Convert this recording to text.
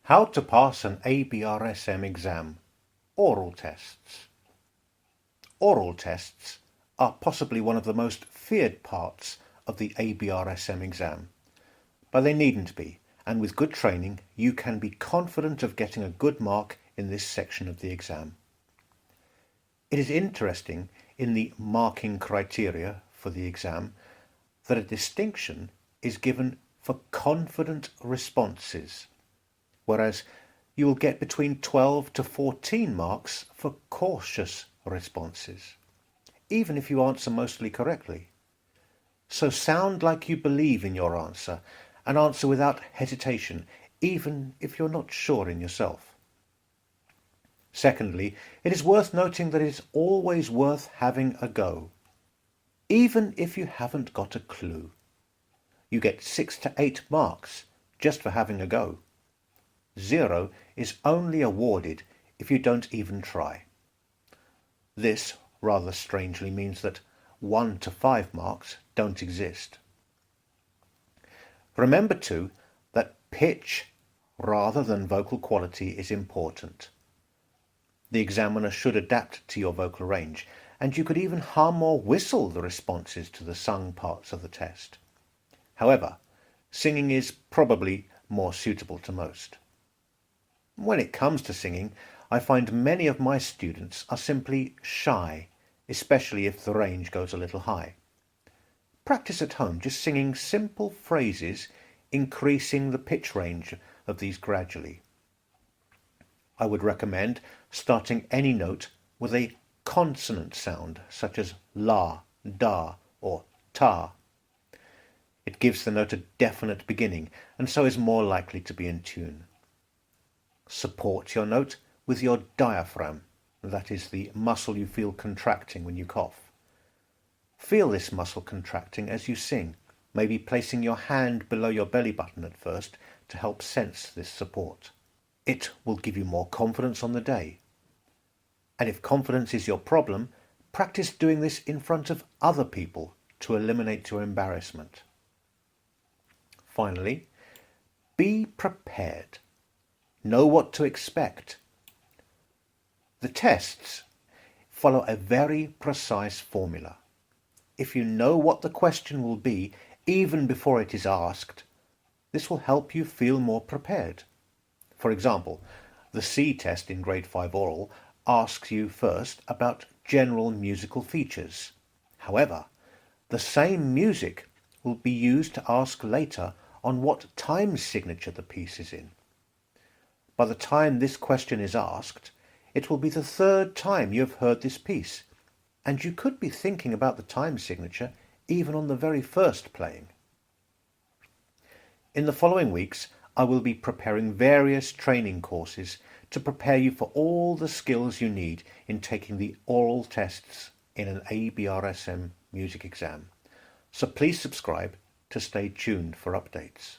How to pass an ABRSM exam. Aural tests. Aural tests are possibly one of the most feared parts of the ABRSM exam, but they needn't be, and with good training you can be confident of getting a good mark in this section of the exam. It is interesting in the marking criteria for the exam that a distinction is given for confident responses, whereas you will get between 12 to 14 marks for cautious responses, even if you answer mostly correctly. So sound like you believe in your answer and answer without hesitation, even if you're not sure in yourself. Secondly, it is worth noting that it is always worth having a go, even if you haven't got a clue. You get 6 to 8 marks just for having a go. 0 is only awarded if you don't even try. This rather strangely means that 1 to 5 marks don't exist. Remember too that pitch rather than vocal quality is important. The examiner should adapt to your vocal range, and you could even hum or whistle the responses to the sung parts of the test. However, singing is probably more suitable to most. When it comes to singing, I find many of my students are simply shy, especially if the range goes a little high. Practice at home just singing simple phrases, increasing the pitch range of these gradually. I would recommend starting any note with a consonant sound, such as la, da, or ta. It gives the note a definite beginning, and so is more likely to be in tune. Support your note with your diaphragm, that is the muscle you feel contracting when you cough. Feel this muscle contracting as you sing, maybe placing your hand below your belly button at first to help sense this support. It will give you more confidence on the day. And if confidence is your problem, practice doing this in front of other people to eliminate your embarrassment. Finally, be prepared. Know what to expect. The tests follow a very precise formula. If you know what the question will be even before it is asked, this will help you feel more prepared. For example, the C test in Grade 5 Oral asks you first about general musical features. However, the same music will be used to ask later on what time signature the piece is in. By the time this question is asked, it will be the third time you have heard this piece, and you could be thinking about the time signature even on the very first playing. In the following weeks, I will be preparing various training courses to prepare you for all the skills you need in taking the oral tests in an ABRSM music exam. So please subscribe to stay tuned for updates.